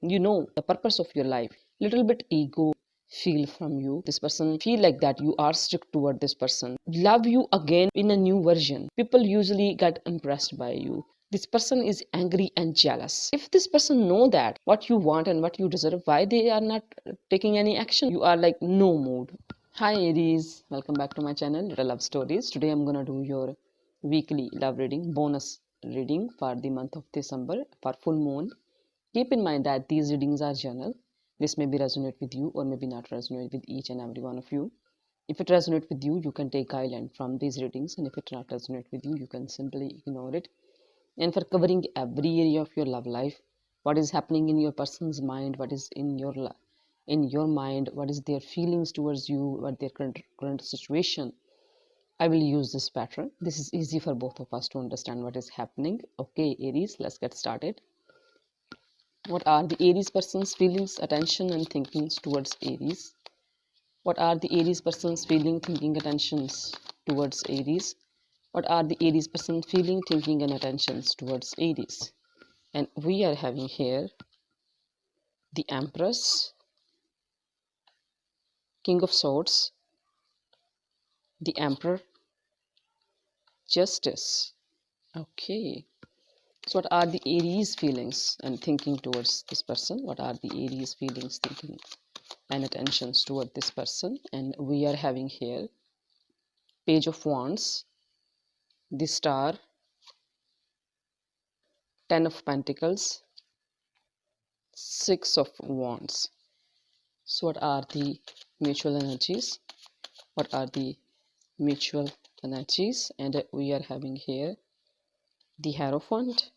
you know the purpose of your life. Little bit ego feel from you. This person feel like that you are strict toward this person, love you again in a new version. People usually get impressed by you. This person is angry and jealous. If this person know that what you want and what you deserve, why they are not taking any action? You are like no mood. Hi Aries, welcome back to my channel Little Love Stories. Today I'm gonna do your weekly love reading, bonus reading for the month of December for full moon. Keep in mind that these readings are general. This may be resonate with you or maybe not resonate with each and every one of you. If it resonates with you, you can take guideline from these readings, and if it not resonate with you, you can simply ignore it. And for covering every area of your love life, what is happening in your person's mind, what is in your mind, what is their feelings towards you, what their current situation, I will use this pattern. This is easy for both of us to understand what is happening. Okay, Aries, let's get started. What are the Aries person's feelings, attention, and thinkings towards Aries? What are the Aries person's feeling, thinking, attentions towards Aries? What are the Aries person feeling, thinking, and attentions towards Aries? And we are having here the Empress, King of Swords, the Emperor, Justice. Okay. So what are the Aries feelings and thinking towards this person? What are the Aries feelings, thinking, and attentions toward this person? And we are having here Page of Wands, the Star, Ten of Pentacles, Six of Wands. So what are the mutual energies? What are the mutual energies? And we are having here the Hierophant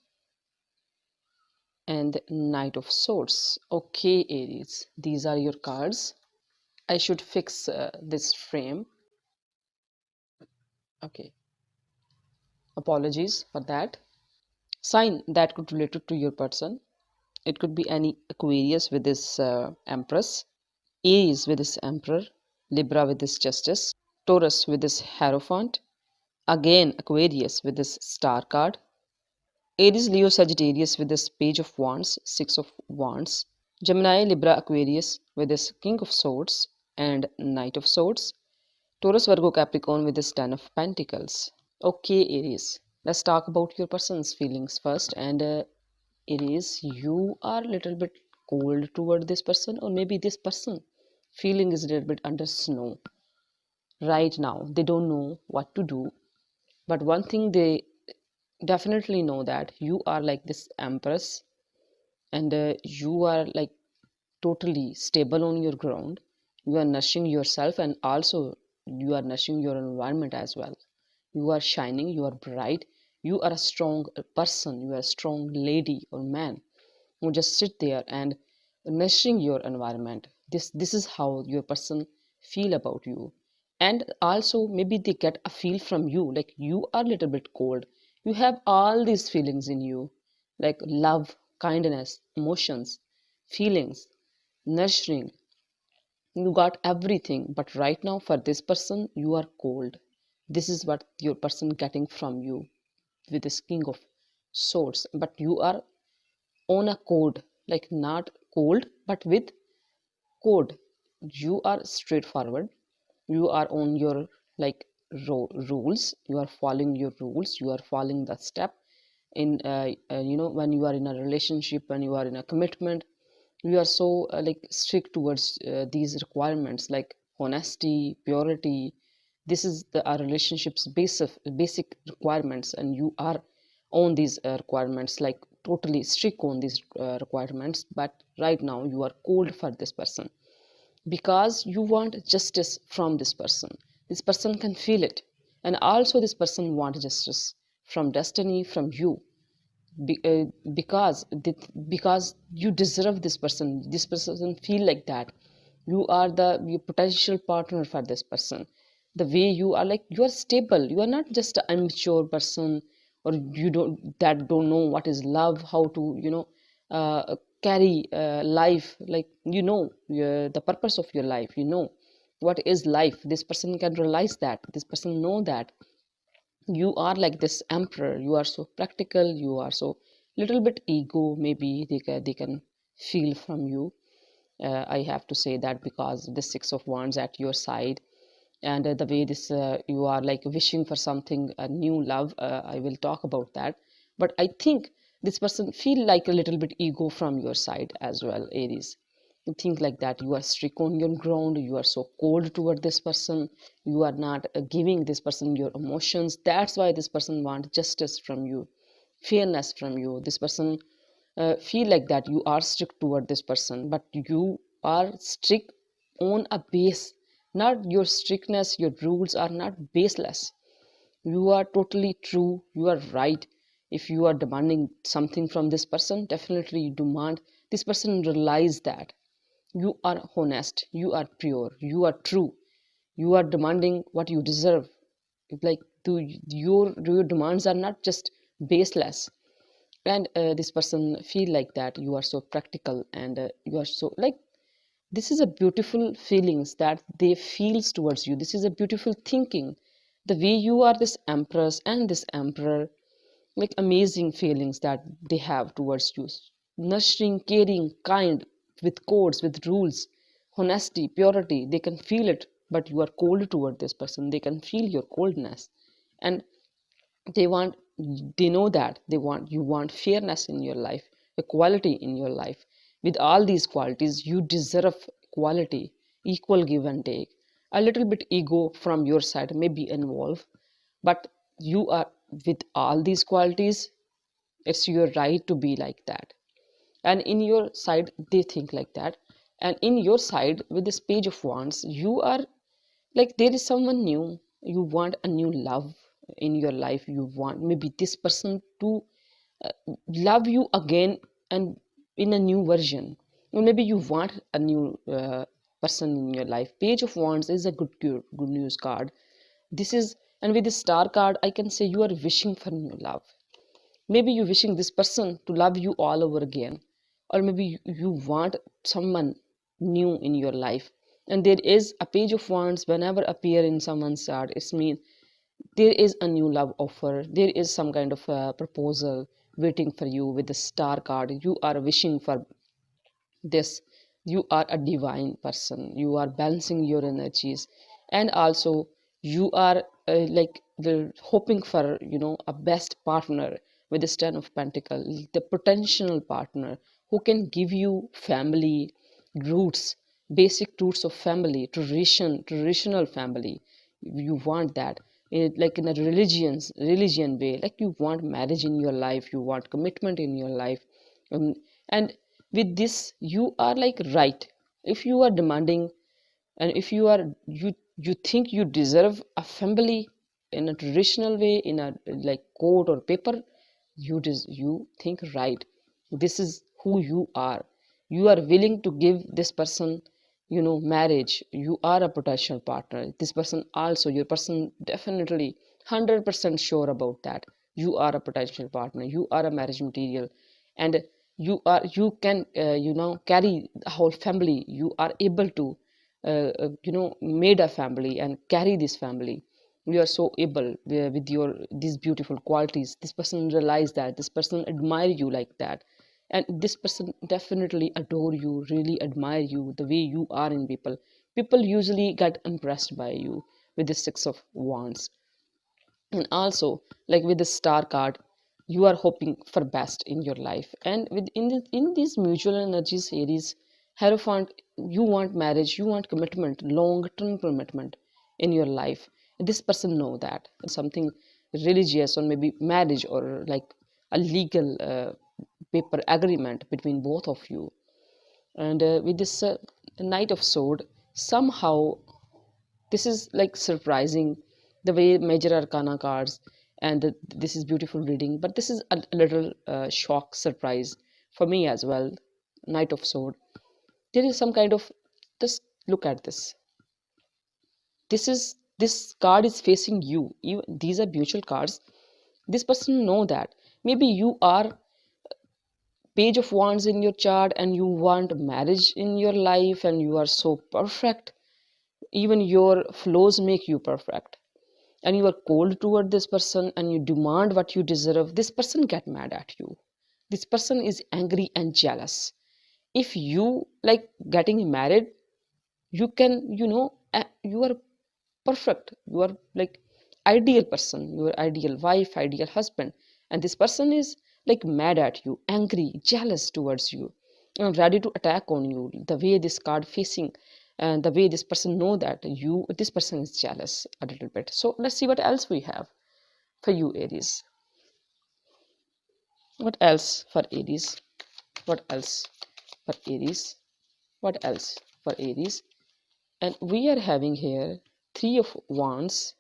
and Knight of Swords. Okay, Aries, these are your cards. I should fix this frame. Okay, apologies for that. Sign that could relate to your person. It could be any Aquarius with this Empress, Aries with this Emperor, Libra with this Justice, Taurus with this Hierophant, again Aquarius with this Star card, Aries, Leo, Sagittarius with this Page of Wands, Six of Wands, Gemini, Libra, Aquarius with this King of Swords and Knight of Swords, Taurus, Virgo, Capricorn with this Ten of Pentacles. Okay, Aries, let's talk about your person's feelings first. And Aries, you are a little bit cold toward this person, or maybe this person feeling is a little bit under snow right now. They don't know what to do, but one thing they definitely know that you are like this Empress, and you are like totally stable on your ground. You are nourishing yourself, and also you are nourishing your environment as well. You are shining, you are bright, you are a strong person, you are a strong lady or man who just sit there and nurturing your environment. This is how your person feel about you. And also maybe they get a feel from you, like you are a little bit cold. You have all these feelings in you, like love, kindness, emotions, feelings, nurturing. You got everything, but right now for this person you are cold. This is what your person getting from you with this King of Swords. But you are on a code, like not cold but with code. You are straightforward, you are on your like rules, you are following your rules, you are following the step in when you are in a relationship, when you are in a commitment, you are so like strict towards these requirements like honesty, purity. This is the our relationships basic requirements, and you are on these requirements, like totally strict on these requirements. But right now you are cold for this person because you want justice from this person. This person can feel it, and also this person wants justice from destiny, from you. Be, uh, because you deserve this person. This person feel like that you are the your potential partner for this person. The way you are, like you are stable, you are not just an immature person, or you don't know what is love, how to carry life, like the purpose of your life, what is life. This person can realize that, this person know that you are like this Emperor. You are so practical, you are so little bit ego, maybe they can feel from you. I have to say that because the Six of Wands at your side, and the way this you are like wishing for something, a new love. I will talk about that, but I think this person feel like a little bit ego from your side as well, Aries. You think like that you are strict on your ground, you are so cold toward this person, you are not giving this person your emotions. That's why this person want justice from you, fairness from you. This person feel like that you are strict toward this person, but you are strict on a base. Not your strictness, your rules are not baseless. You are totally true, you are right. If you are demanding something from this person, definitely you demand this person realize that you are honest, you are pure, you are true, you are demanding what you deserve. Like your demands are not just baseless. And this person feel like that you are so practical, and you are so like, this is a beautiful feelings that they feels towards you. This is a beautiful thinking, the way you are this empress and this emperor, like amazing feelings that they have towards you. Nurturing, caring, kind, with codes, with rules, honesty, purity, they can feel it. But you are cold toward this person, they can feel your coldness. And they want, they know that they want, you want fairness in your life, equality in your life. With all these qualities you deserve equality, equal give and take. A little bit ego from your side may be involved, but you are, with all these qualities, it's your right to be like that. And in your side they think like that. And in your side with this Page of Wands, you are like there is someone new, you want a new love in your life. You want maybe this person to uh, love you again, and in a new version. Or maybe you want a new person in your life. Page of Wands is a good news card. This is, and with the star card I can say you are wishing for new love. Maybe you're wishing this person to love you all over again, or maybe you want someone new in your life. And there is a Page of Wands whenever appear in someone's chart, it means there is a new love offer, there is some kind of proposal waiting for you. With the star card you are wishing for this. You are a divine person, you are balancing your energies. And also you are like the hoping for, you know, a best partner. With this Ten of Pentacles, the potential partner who can give you family roots, basic roots of family, traditional family. You want that. Like in a religion way, like you want marriage in your life, you want commitment in your life. And with this you are like right. If you are demanding, and if you are, you think you deserve a family in a traditional way, in a like court or paper, you think right. This is who you are. You are willing to give this person, you know, marriage. You are a potential partner. This person also, your person definitely 100% sure about that. You are a potential partner, you are a marriage material. And you can you know, carry the whole family. You are able to you know, made a family and carry this family. You are so able with your these beautiful qualities. This person realize that, this person admire you like that. And this person definitely adore you, really admire you the way you are in people. People usually get impressed by you with the Six of Wands. And also like with the star card, you are hoping for best in your life. And with in these mutual energies, Aries, Hierophant, you want marriage, you want commitment, long term commitment in your life. This person know that something religious, or maybe marriage, or like a legal paper agreement between both of you. And with this Knight of Sword, somehow this is like surprising, the way Major Arcana cards. And this is beautiful reading, but this is a little shock surprise for me as well. Knight of Sword, there is some kind of, just look at this. This card is facing you. These are mutual cards. This person know that maybe you are Page of Wands in your chart, and you want marriage in your life, and you are so perfect. Even your flaws make you perfect, and you are cold toward this person, and you demand what you deserve. This person get mad at you. This person is angry and jealous. If you like getting married, you can, you are perfect, you are like ideal person, your ideal wife, ideal husband, and this person is like mad at you, angry, jealous towards you, and ready to attack on you. The way this card facing, and the way this person know that you, this person is jealous a little bit. So let's see what else we have for you, Aries. What else for Aries? What else for Aries? What else for Aries? And we are having here Three of Wands,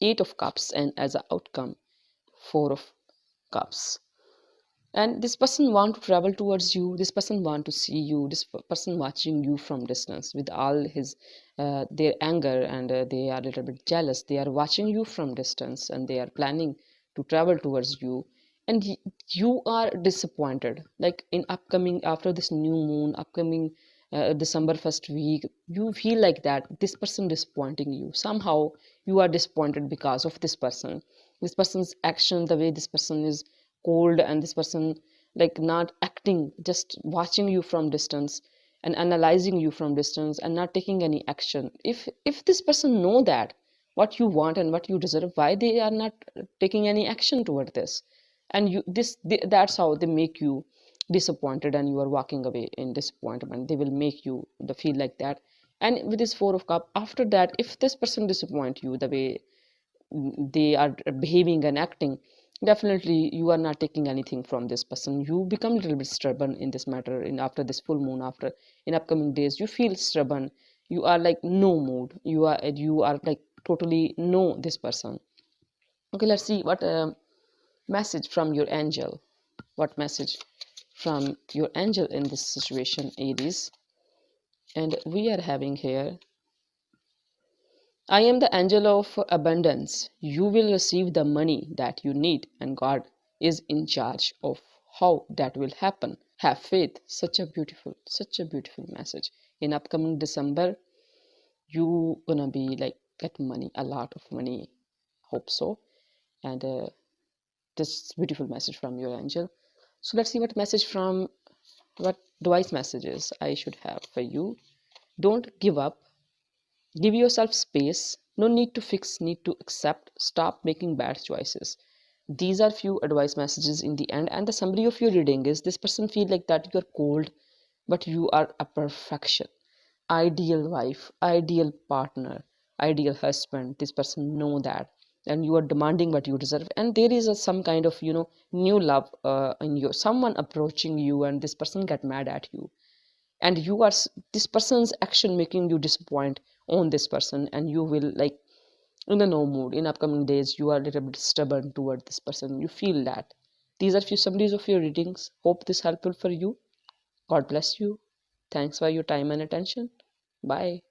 Eight of Cups, and as an outcome, Four of Cups. And this person want to travel towards you. This person want to see you. This person watching you from distance with all his their anger, and they are a little bit jealous. They are watching you from distance, and they are planning to travel towards you. And you are disappointed. Like in upcoming, after this new moon, upcoming December first week, you feel like that this person disappointing you. Somehow you are disappointed because of this person. This person's action, the way this person is cold, and this person like not acting, just watching you from distance and analyzing you from distance and not taking any action. If this person know that what you want and what you deserve, why they are not taking any action toward this? And that's how they make you disappointed, and you are walking away in disappointment. They will make you the feel like that. And with this Four of Cup, after that, if this person disappoint you the way they are behaving and acting, definitely you are not taking anything from this person. You become a little bit stubborn in this matter. In after this full moon, after in upcoming days, you feel stubborn. You are like no mood. You are like totally no this person. Okay, let's see what message from your angel. What message from your angel in this situation, Aries? And we are having here, I am the angel of abundance. You will receive the money that you need, and God is in charge of how that will happen. Have faith. Such a beautiful message. In upcoming December, you gonna be like get money, a lot of money. Hope so. And this beautiful message from your angel. So let's see what message from what device messages I should have for you. Don't give up. Give yourself space. No need to fix, need to accept. Stop making bad choices. These are few advice messages in the end. And the summary of your reading is this person feel like that you're cold, but you are a perfection. Ideal wife, ideal partner, ideal husband. This person know that. And you are demanding what you deserve. And there is some kind of, new love in you. Someone approaching you, and this person get mad at you, and you are this person's action making you disappoint on this person, and you will like in a no mood. In upcoming days, you are a little bit stubborn toward this person. You feel that. These are few summaries of your readings. Hope this helpful for you. God bless you. Thanks for your time and attention. Bye.